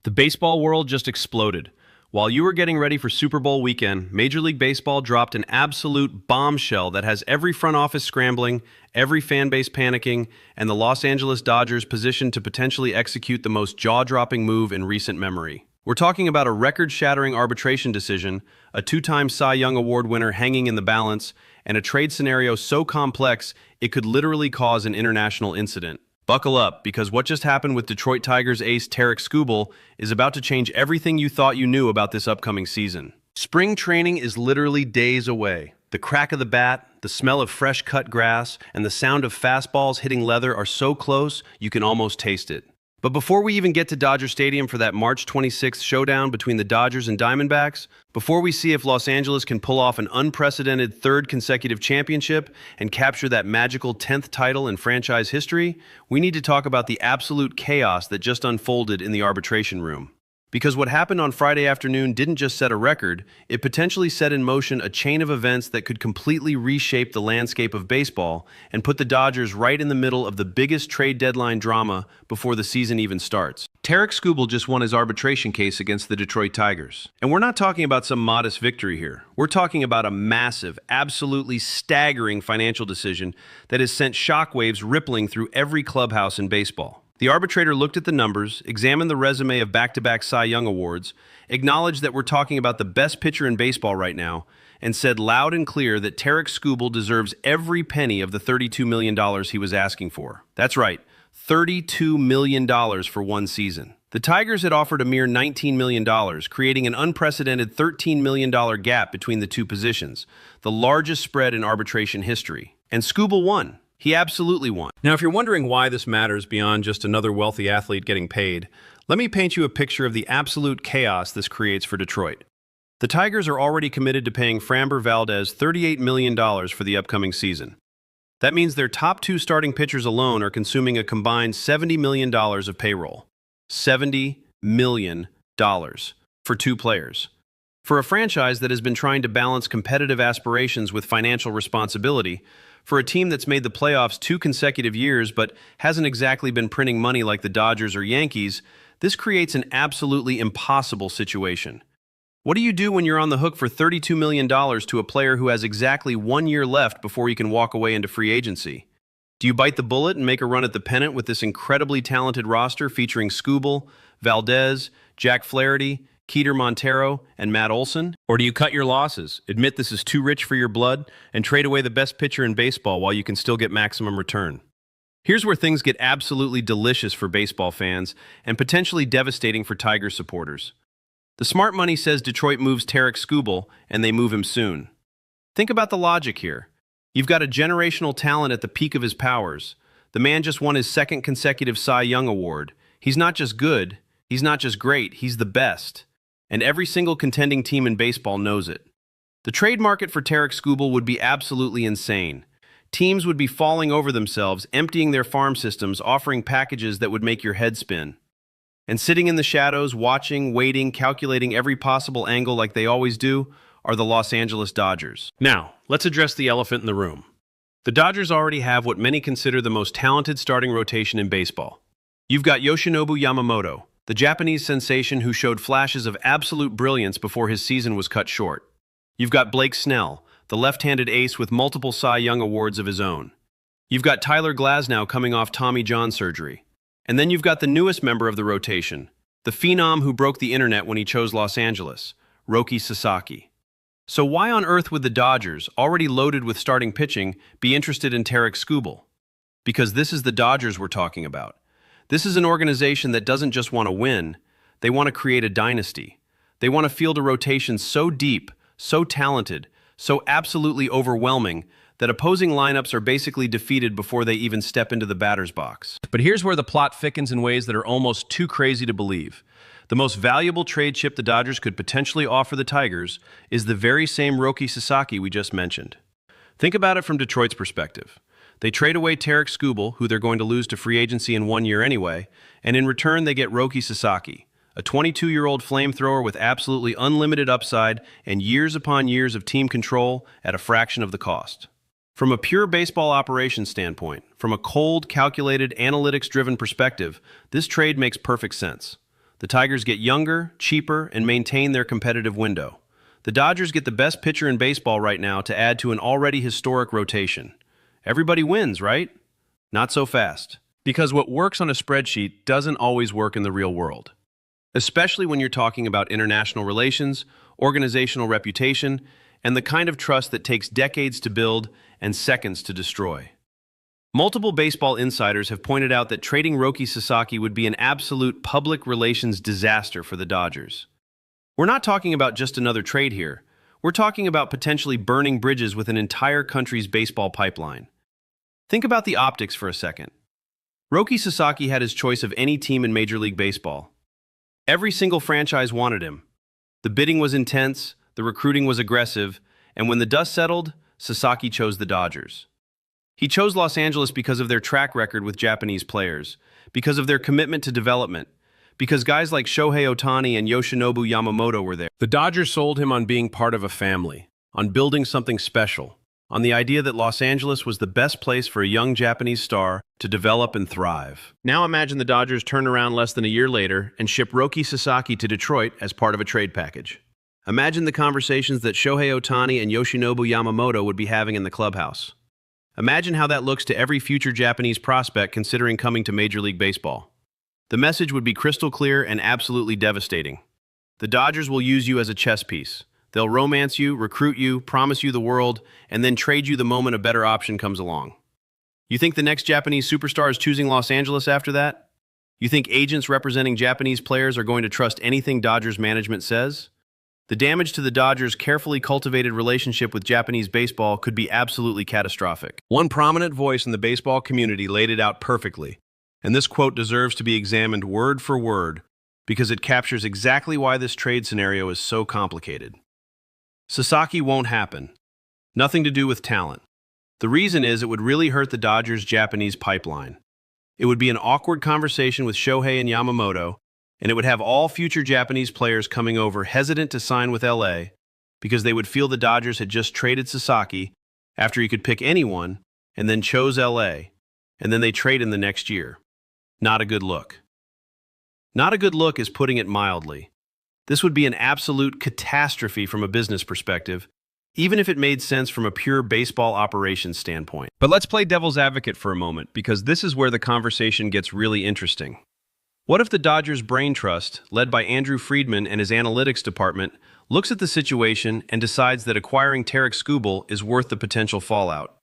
The baseball world just exploded. While you were getting ready for Super Bowl weekend, Major League Baseball dropped an absolute bombshell that has every front office scrambling, every fan base panicking, and the Los Angeles Dodgers positioned to potentially execute the most jaw-dropping move in recent memory. We're talking about a record-shattering arbitration decision, a two-time Cy Young Award winner hanging in the balance, and a trade scenario so complex it could literally cause an international incident. Buckle up, because what just happened with Detroit Tigers ace Tarik Skubal is about to change everything you thought you knew about this upcoming season. Spring training is literally days away. The crack of the bat, the smell of fresh cut grass, and the sound of fastballs hitting leather are so close you can almost taste it. But before we even get to Dodger Stadium for that March 26th showdown between the Dodgers and Diamondbacks, before we see if Los Angeles can pull off an unprecedented third consecutive championship and capture that magical 10th title in franchise history, we need to talk about the absolute chaos that just unfolded in the arbitration room. Because what happened on Friday afternoon didn't just set a record, it potentially set in motion a chain of events that could completely reshape the landscape of baseball and put the Dodgers right in the middle of the biggest trade deadline drama before the season even starts. Tarik Skubal just won his arbitration case against the Detroit Tigers. And we're not talking about some modest victory here. We're talking about a massive, absolutely staggering financial decision that has sent shockwaves rippling through every clubhouse in baseball. The arbitrator looked at the numbers, examined the resume of back-to-back Cy Young Awards, acknowledged that we're talking about the best pitcher in baseball right now, and said loud and clear that Tarik Skubal deserves every penny of the $32 million he was asking for. That's right, $32 million for one season. The Tigers had offered a mere $19 million, creating an unprecedented $13 million gap between the two positions, the largest spread in arbitration history. And Skubal won. He absolutely won. Now, if you're wondering why this matters beyond just another wealthy athlete getting paid, let me paint you a picture of the absolute chaos this creates for Detroit. The Tigers are already committed to paying Framber Valdez $38 million for the upcoming season. That means their top two starting pitchers alone are consuming a combined $70 million of payroll. $70 million for two players. For a franchise that has been trying to balance competitive aspirations with financial responsibility, for a team that's made the playoffs 2 consecutive years but hasn't exactly been printing money like the Dodgers or Yankees, this creates an absolutely impossible situation. What do you do when you're on the hook for $32 million to a player who has exactly 1 year left before he can walk away into free agency? Do you bite the bullet and make a run at the pennant with this incredibly talented roster featuring Skubal, Valdez, Jack Flaherty, Keter Montero, and Matt Olson? Or do you cut your losses, admit this is too rich for your blood, and trade away the best pitcher in baseball while you can still get maximum return? Here's where things get absolutely delicious for baseball fans and potentially devastating for Tigers supporters. The smart money says Detroit moves Tarik Skubal, and they move him soon. Think about the logic here. You've got a generational talent at the peak of his powers. The man just won his second consecutive Cy Young Award. He's not just good, he's not just great, he's the best. And every single contending team in baseball knows it. The trade market for Tarik Skubal would be absolutely insane. Teams would be falling over themselves, emptying their farm systems, offering packages that would make your head spin. And sitting in the shadows, watching, waiting, calculating every possible angle like they always do, are the Los Angeles Dodgers. Now, let's address the elephant in the room. The Dodgers already have what many consider the most talented starting rotation in baseball. You've got Yoshinobu Yamamoto, the Japanese sensation who showed flashes of absolute brilliance before his season was cut short. You've got Blake Snell, the left-handed ace with multiple Cy Young Awards of his own. You've got Tyler Glasnow coming off Tommy John surgery. And then you've got the newest member of the rotation, the phenom who broke the internet when he chose Los Angeles, Roki Sasaki. So why on earth would the Dodgers, already loaded with starting pitching, be interested in Tarik Skubal? Because this is the Dodgers we're talking about. This is an organization that doesn't just want to win, they want to create a dynasty. They want to field a rotation so deep, so talented, so absolutely overwhelming that opposing lineups are basically defeated before they even step into the batter's box. But here's where the plot thickens in ways that are almost too crazy to believe. The most valuable trade chip the Dodgers could potentially offer the Tigers is the very same Roki Sasaki we just mentioned. Think about it from Detroit's perspective. They trade away Tarik Skubal, who they're going to lose to free agency in 1 year anyway, and in return they get Roki Sasaki, a 22-year-old flamethrower with absolutely unlimited upside and years upon years of team control at a fraction of the cost. From a pure baseball operations standpoint, from a cold, calculated, analytics-driven perspective, this trade makes perfect sense. The Tigers get younger, cheaper, and maintain their competitive window. The Dodgers get the best pitcher in baseball right now to add to an already historic rotation. Everybody wins, right? Not so fast. Because what works on a spreadsheet doesn't always work in the real world. Especially when you're talking about international relations, organizational reputation, and the kind of trust that takes decades to build and seconds to destroy. Multiple baseball insiders have pointed out that trading Roki Sasaki would be an absolute public relations disaster for the Dodgers. We're not talking about just another trade here. We're talking about potentially burning bridges with an entire country's baseball pipeline. Think about the optics for a second. Roki Sasaki had his choice of any team in Major League Baseball. Every single franchise wanted him. The bidding was intense, the recruiting was aggressive, and when the dust settled, Sasaki chose the Dodgers. He chose Los Angeles because of their track record with Japanese players, because of their commitment to development, because guys like Shohei Ohtani and Yoshinobu Yamamoto were there. The Dodgers sold him on being part of a family, on building something special, on the idea that Los Angeles was the best place for a young Japanese star to develop and thrive. Now imagine the Dodgers turn around less than a year later and ship Roki Sasaki to Detroit as part of a trade package. Imagine the conversations that Shohei Ohtani and Yoshinobu Yamamoto would be having in the clubhouse. Imagine how that looks to every future Japanese prospect considering coming to Major League Baseball. The message would be crystal clear and absolutely devastating. The Dodgers will use you as a chess piece. They'll romance you, recruit you, promise you the world, and then trade you the moment a better option comes along. You think the next Japanese superstar is choosing Los Angeles after that? You think agents representing Japanese players are going to trust anything Dodgers management says? The damage to the Dodgers' carefully cultivated relationship with Japanese baseball could be absolutely catastrophic. One prominent voice in the baseball community laid it out perfectly, and this quote deserves to be examined word for word because it captures exactly why this trade scenario is so complicated. Sasaki won't happen. Nothing to do with talent. The reason is it would really hurt the Dodgers' Japanese pipeline. It would be an awkward conversation with Shohei and Yamamoto, and it would have all future Japanese players coming over hesitant to sign with LA because they would feel the Dodgers had just traded Sasaki after he could pick anyone and then chose LA, and then they trade him the next year. Not a good look. Not a good look is putting it mildly. This would be an absolute catastrophe from a business perspective, even if it made sense from a pure baseball operations standpoint. But let's play devil's advocate for a moment, because this is where the conversation gets really interesting. What if the Dodgers Brain Trust, led by Andrew Friedman and his analytics department, looks at the situation and decides that acquiring Tarik Skubal is worth the potential fallout?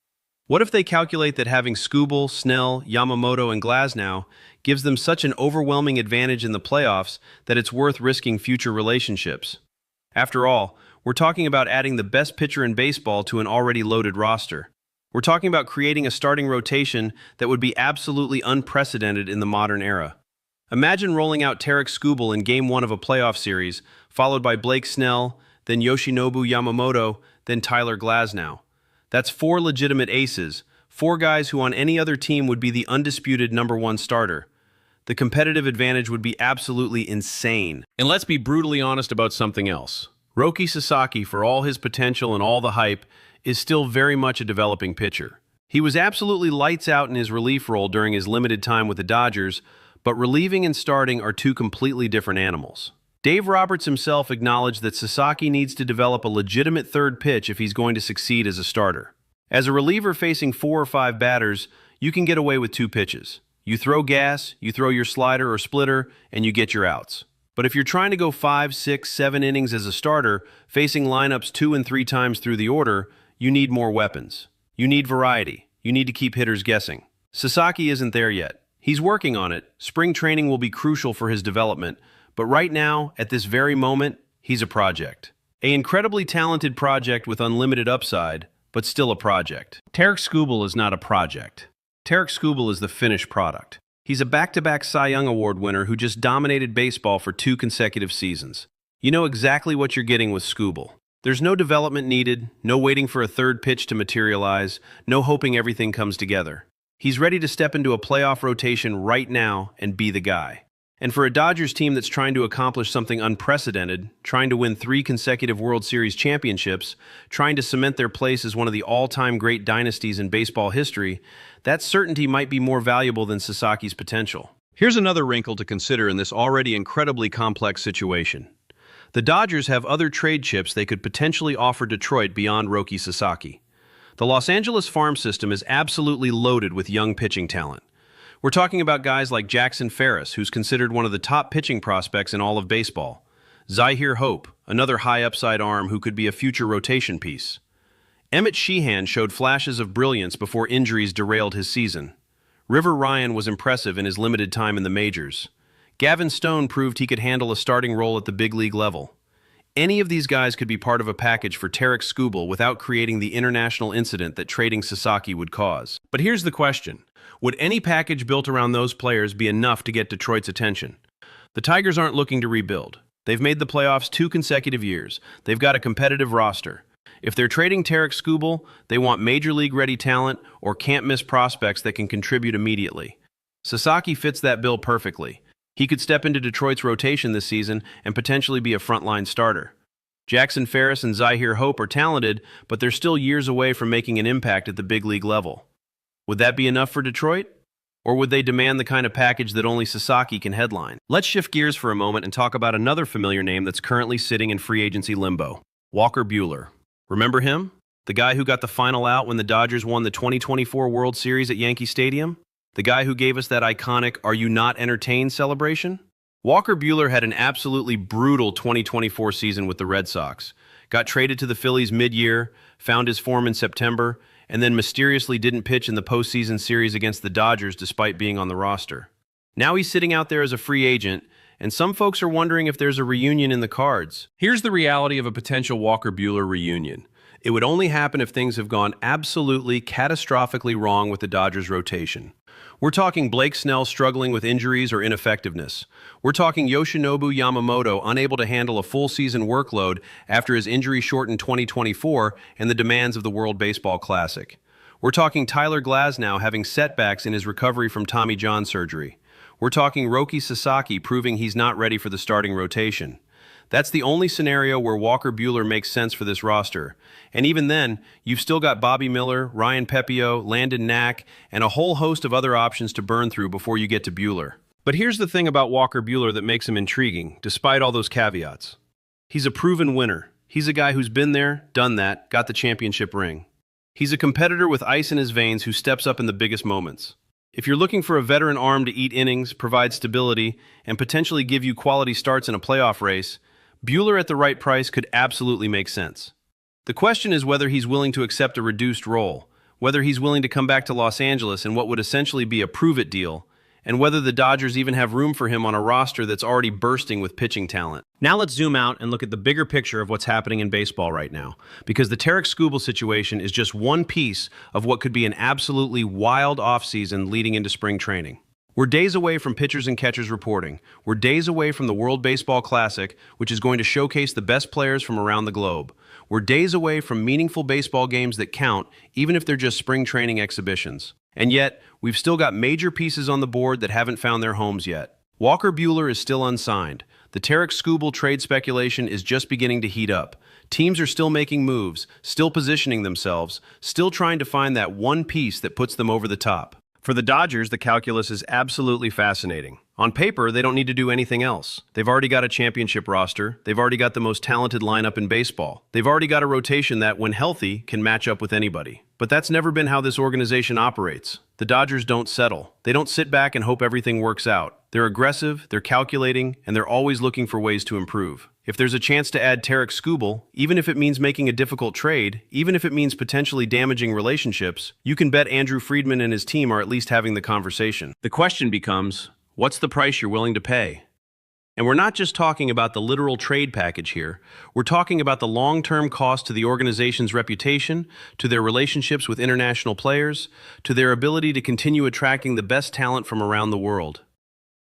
What if they calculate that having Skubal, Snell, Yamamoto, and Glasnow gives them such an overwhelming advantage in the playoffs that it's worth risking future relationships? After all, we're talking about adding the best pitcher in baseball to an already loaded roster. We're talking about creating a starting rotation that would be absolutely unprecedented in the modern era. Imagine rolling out Tarik Skubal in Game 1 of a playoff series, followed by Blake Snell, then Yoshinobu Yamamoto, then Tyler Glasnow. That's 4 legitimate aces, 4 guys who on any other team would be the undisputed #1 starter. The competitive advantage would be absolutely insane. And let's be brutally honest about something else. Roki Sasaki, for all his potential and all the hype, is still very much a developing pitcher. He was absolutely lights out in his relief role during his limited time with the Dodgers, but relieving and starting are 2 completely different animals. Dave Roberts himself acknowledged that Sasaki needs to develop a legitimate third pitch if he's going to succeed as a starter. As a reliever facing 4 or 5 batters, you can get away with 2 pitches. You throw gas, you throw your slider or splitter, and you get your outs. But if you're trying to go 5, 6, 7 innings as a starter, facing lineups 2 and 3 times through the order, you need more weapons. You need variety. You need to keep hitters guessing. Sasaki isn't there yet. He's working on it. Spring training will be crucial for his development, but right now, at this very moment, he's a project. An incredibly talented project with unlimited upside, but still a project. Tarik Skubal is not a project. Tarik Skubal is the finished product. He's a back-to-back Cy Young Award winner who just dominated baseball for 2 consecutive seasons. You know exactly what you're getting with Skubal. There's no development needed, no waiting for a third pitch to materialize, no hoping everything comes together. He's ready to step into a playoff rotation right now and be the guy. And for a Dodgers team that's trying to accomplish something unprecedented, trying to win 3 consecutive World Series championships, trying to cement their place as one of the all-time great dynasties in baseball history, that certainty might be more valuable than Sasaki's potential. Here's another wrinkle to consider in this already incredibly complex situation. The Dodgers have other trade chips they could potentially offer Detroit beyond Roki Sasaki. The Los Angeles farm system is absolutely loaded with young pitching talent. We're talking about guys like Jackson Ferris, who's considered one of the top pitching prospects in all of baseball. Zyhir Hope, another high-upside arm who could be a future rotation piece. Emmett Sheehan showed flashes of brilliance before injuries derailed his season. River Ryan was impressive in his limited time in the majors. Gavin Stone proved he could handle a starting role at the big league level. Any of these guys could be part of a package for Tarik Skubal without creating the international incident that trading Sasaki would cause. But here's the question. Would any package built around those players be enough to get Detroit's attention? The Tigers aren't looking to rebuild. They've made the playoffs 2 consecutive years. They've got a competitive roster. If they're trading Tarik Skubal, they want major league-ready talent or can't-miss prospects that can contribute immediately. Sasaki fits that bill perfectly. He could step into Detroit's rotation this season and potentially be a frontline starter. Jackson Ferris and Zyhir Hope are talented, but they're still years away from making an impact at the big league level. Would that be enough for Detroit? Or would they demand the kind of package that only Sasaki can headline? Let's shift gears for a moment and talk about another familiar name that's currently sitting in free agency limbo. Walker Buehler. Remember him? The guy who got the final out when the Dodgers won the 2024 World Series at Yankee Stadium? The guy who gave us that iconic "Are you not entertained" celebration? Walker Buehler had an absolutely brutal 2024 season with the Red Sox. Got traded to the Phillies mid-year, found his form in September, and then mysteriously didn't pitch in the postseason series against the Dodgers despite being on the roster. Now he's sitting out there as a free agent, and some folks are wondering if there's a reunion in the cards. Here's the reality of a potential Walker Buehler reunion. It would only happen if things have gone absolutely catastrophically wrong with the Dodgers' rotation. We're talking Blake Snell struggling with injuries or ineffectiveness. We're talking Yoshinobu Yamamoto unable to handle a full-season workload after his injury-shortened 2024 and the demands of the World Baseball Classic. We're talking Tyler Glasnow having setbacks in his recovery from Tommy John surgery. We're talking Roki Sasaki proving he's not ready for the starting rotation. That's the only scenario where Walker Buehler makes sense for this roster. And even then, you've still got Bobby Miller, Ryan Pepio, Landon Knack, and a whole host of other options to burn through before you get to Buehler. But here's the thing about Walker Buehler that makes him intriguing, despite all those caveats. He's a proven winner. He's a guy who's been there, done that, got the championship ring. He's a competitor with ice in his veins who steps up in the biggest moments. If you're looking for a veteran arm to eat innings, provide stability, and potentially give you quality starts in a playoff race, Buehler at the right price could absolutely make sense. The question is whether he's willing to accept a reduced role, whether he's willing to come back to Los Angeles in what would essentially be a prove-it deal, and whether the Dodgers even have room for him on a roster that's already bursting with pitching talent. Now let's zoom out and look at the bigger picture of what's happening in baseball right now, because the Tarik Skubal situation is just one piece of what could be an absolutely wild offseason leading into spring training. We're days away from pitchers and catchers reporting. We're days away from the World Baseball Classic, which is going to showcase the best players from around the globe. We're days away from meaningful baseball games that count, even if they're just spring training exhibitions. And yet, we've still got major pieces on the board that haven't found their homes yet. Walker Buehler is still unsigned. The Tarik Skubal trade speculation is just beginning to heat up. Teams are still making moves, still positioning themselves, still trying to find that one piece that puts them over the top. For the Dodgers, the calculus is absolutely fascinating. On paper, they don't need to do anything else. They've already got a championship roster. They've already got the most talented lineup in baseball. They've already got a rotation that, when healthy, can match up with anybody. But that's never been how this organization operates. The Dodgers don't settle. They don't sit back and hope everything works out. They're aggressive, they're calculating, and they're always looking for ways to improve. If there's a chance to add Tarik Skubal, even if it means making a difficult trade, even if it means potentially damaging relationships, you can bet Andrew Friedman and his team are at least having the conversation. The question becomes, what's the price you're willing to pay? And we're not just talking about the literal trade package here. We're talking about the long-term cost to the organization's reputation, to their relationships with international players, to their ability to continue attracting the best talent from around the world.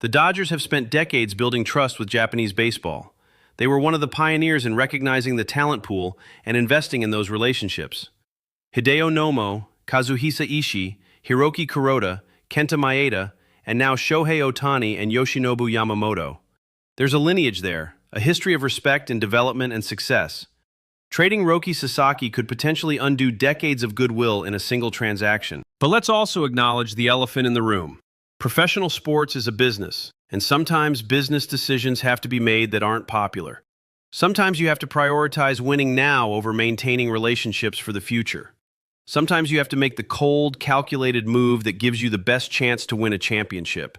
The Dodgers have spent decades building trust with Japanese baseball. They were one of the pioneers in recognizing the talent pool and investing in those relationships. Hideo Nomo, Kazuhisa Ishii, Hiroki Kuroda, Kenta Maeda, and now Shohei Ohtani and Yoshinobu Yamamoto. There's a lineage there, a history of respect and development and success. Trading Roki Sasaki could potentially undo decades of goodwill in a single transaction. But let's also acknowledge the elephant in the room. Professional sports is a business, and sometimes business decisions have to be made that aren't popular. Sometimes you have to prioritize winning now over maintaining relationships for the future. Sometimes you have to make the cold, calculated move that gives you the best chance to win a championship,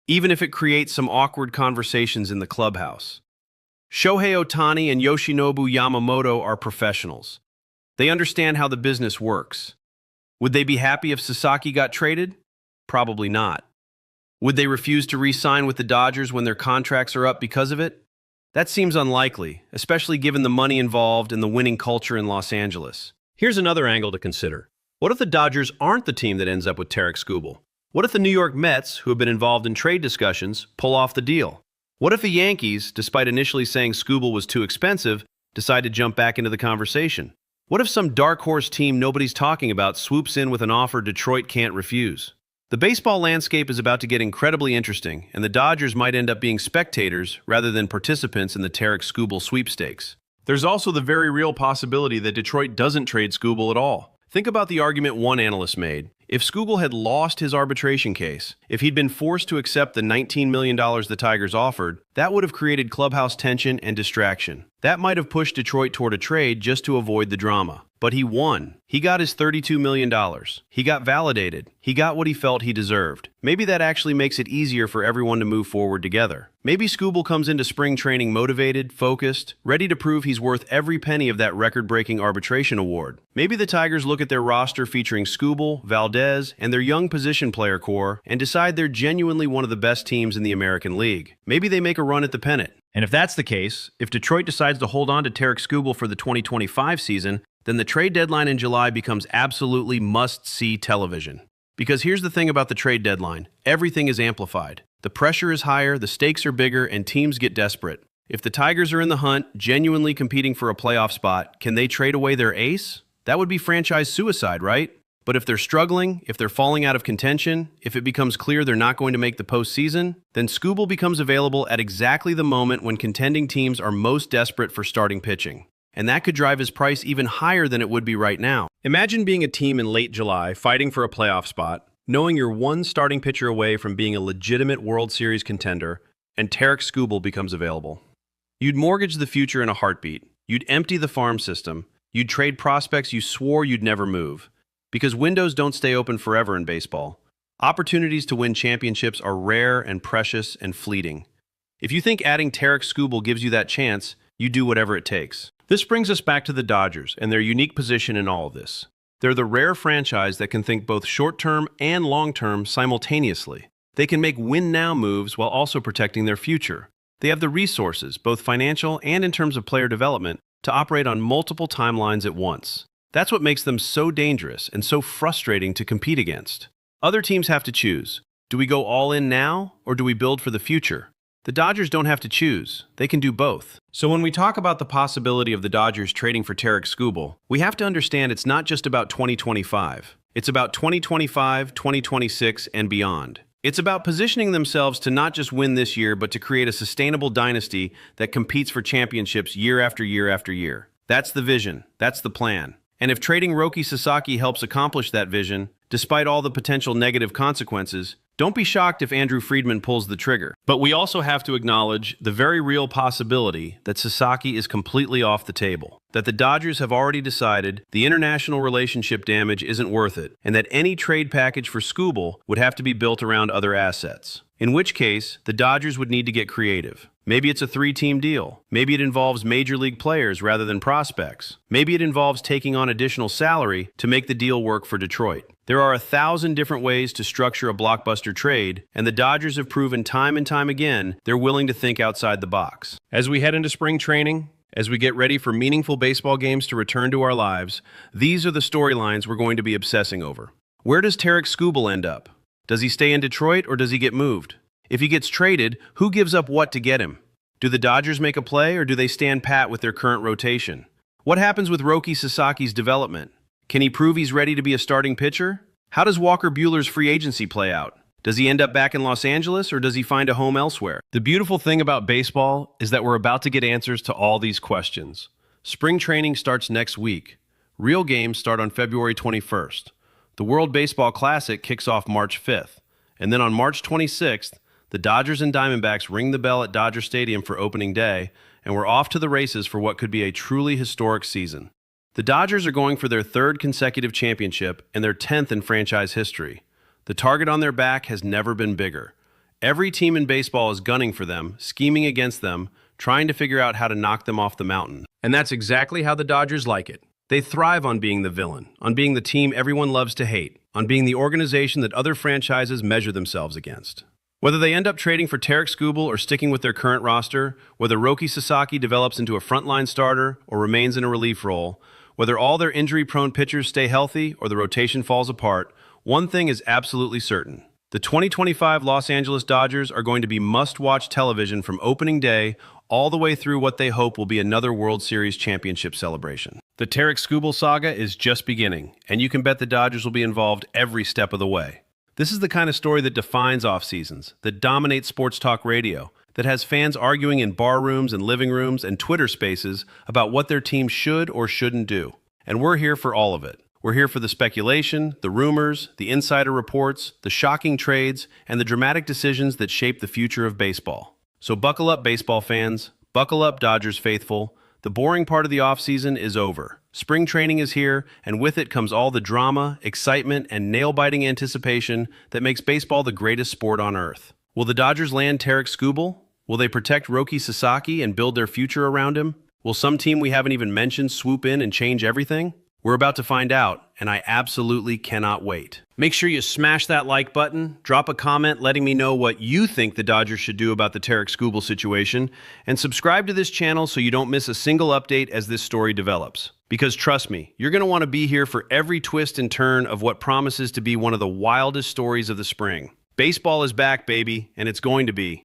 even if it creates some awkward conversations in the clubhouse. Shohei Ohtani and Yoshinobu Yamamoto are professionals. They understand how the business works. Would they be happy if Sasaki got traded? Probably not. Would they refuse to re-sign with the Dodgers when their contracts are up because of it? That seems unlikely, especially given the money involved and the winning culture in Los Angeles. Here's another angle to consider. What if the Dodgers aren't the team that ends up with Tarik Skubal? What if the New York Mets, who have been involved in trade discussions, pull off the deal? What if the Yankees, despite initially saying Skubal was too expensive, decide to jump back into the conversation? What if some dark horse team nobody's talking about swoops in with an offer Detroit can't refuse? The baseball landscape is about to get incredibly interesting, and the Dodgers might end up being spectators rather than participants in the Tarik Skubal sweepstakes. There's also the very real possibility that Detroit doesn't trade Skubal at all. Think about the argument one analyst made. If Skubal had lost his arbitration case, if he'd been forced to accept the $19 million the Tigers offered, that would have created clubhouse tension and distraction. That might have pushed Detroit toward a trade just to avoid the drama. But he won. He got his $32 million. He got validated. He got what he felt he deserved. Maybe that actually makes it easier for everyone to move forward together. Maybe Skubal comes into spring training motivated, focused, ready to prove he's worth every penny of that record-breaking arbitration award. Maybe the Tigers look at their roster featuring Skubal, Valdez, and their young position player core and decide they're genuinely one of the best teams in the American League. Maybe they make a run at the pennant. And if that's the case, if Detroit decides to hold on to Tarik Skubal for the 2025 season, then the trade deadline in July becomes absolutely must-see television. Because here's the thing about the trade deadline. Everything is amplified. The pressure is higher, the stakes are bigger, and teams get desperate. If the Tigers are in the hunt, genuinely competing for a playoff spot, can they trade away their ace? That would be franchise suicide, right? But if they're struggling, if they're falling out of contention, if it becomes clear they're not going to make the postseason, then Skubal becomes available at exactly the moment when contending teams are most desperate for starting pitching. And that could drive his price even higher than it would be right now. Imagine being a team in late July fighting for a playoff spot, knowing you're one starting pitcher away from being a legitimate World Series contender, and Tarik Skubal becomes available. You'd mortgage the future in a heartbeat. You'd empty the farm system. You'd trade prospects you swore you'd never move. Because windows don't stay open forever in baseball. Opportunities to win championships are rare and precious and fleeting. If you think adding Tarik Skubal gives you that chance, you do whatever it takes. This brings us back to the Dodgers and their unique position in all of this. They're the rare franchise that can think both short-term and long-term simultaneously. They can make win-now moves while also protecting their future. They have the resources, both financial and in terms of player development, to operate on multiple timelines at once. That's what makes them so dangerous and so frustrating to compete against. Other teams have to choose. Do we go all in now, or do we build for the future? The Dodgers don't have to choose. They can do both. So when we talk about the possibility of the Dodgers trading for Tarik Skubal, we have to understand it's not just about 2025. It's about 2025, 2026, and beyond. It's about positioning themselves to not just win this year, but to create a sustainable dynasty that competes for championships year after year after year. That's the vision. That's the plan. And if trading Roki Sasaki helps accomplish that vision, despite all the potential negative consequences, don't be shocked if Andrew Friedman pulls the trigger. But we also have to acknowledge the very real possibility that Sasaki is completely off the table, that the Dodgers have already decided the international relationship damage isn't worth it, and that any trade package for Skubal would have to be built around other assets. In which case, the Dodgers would need to get creative. Maybe it's a 3-team deal. Maybe it involves major league players rather than prospects. Maybe it involves taking on additional salary to make the deal work for Detroit. There are 1,000 different ways to structure a blockbuster trade, and the Dodgers have proven time and time again they're willing to think outside the box. As we head into spring training, as we get ready for meaningful baseball games to return to our lives, these are the storylines we're going to be obsessing over. Where does Tarik Skubal end up? Does he stay in Detroit or does he get moved? If he gets traded, who gives up what to get him? Do the Dodgers make a play or do they stand pat with their current rotation? What happens with Roki Sasaki's development? Can he prove he's ready to be a starting pitcher? How does Walker Buehler's free agency play out? Does he end up back in Los Angeles or does he find a home elsewhere? The beautiful thing about baseball is that we're about to get answers to all these questions. Spring training starts next week. Real games start on February 21st. The World Baseball Classic kicks off March 5th. And then on March 26th, the Dodgers and Diamondbacks ring the bell at Dodger Stadium for opening day, and we're off to the races for what could be a truly historic season. The Dodgers are going for their third consecutive championship and their 10th in franchise history. The target on their back has never been bigger. Every team in baseball is gunning for them, scheming against them, trying to figure out how to knock them off the mountain. And that's exactly how the Dodgers like it. They thrive on being the villain, on being the team everyone loves to hate, on being the organization that other franchises measure themselves against. Whether they end up trading for Tarik Skubal or sticking with their current roster, whether Roki Sasaki develops into a frontline starter or remains in a relief role, whether all their injury-prone pitchers stay healthy or the rotation falls apart, one thing is absolutely certain. The 2025 Los Angeles Dodgers are going to be must-watch television from opening day all the way through what they hope will be another World Series championship celebration. The Tarik Skubal saga is just beginning, and you can bet the Dodgers will be involved every step of the way. This is the kind of story that defines off-seasons, that dominates sports talk radio, that has fans arguing in bar rooms and living rooms and Twitter spaces about what their team should or shouldn't do. And we're here for all of it. We're here for the speculation, the rumors, the insider reports, the shocking trades, and the dramatic decisions that shape the future of baseball. So buckle up, baseball fans. Buckle up, Dodgers faithful. The boring part of the offseason is over. Spring training is here, and with it comes all the drama, excitement, and nail-biting anticipation that makes baseball the greatest sport on earth. Will the Dodgers land Tarik Skubal? Will they protect Roki Sasaki and build their future around him? Will some team we haven't even mentioned swoop in and change everything? We're about to find out, and I absolutely cannot wait. Make sure you smash that like button, drop a comment letting me know what you think the Dodgers should do about the Tarik Skubal situation, and subscribe to this channel so you don't miss a single update as this story develops. Because trust me, you're going to want to be here for every twist and turn of what promises to be one of the wildest stories of the spring. Baseball is back, baby, and it's going to be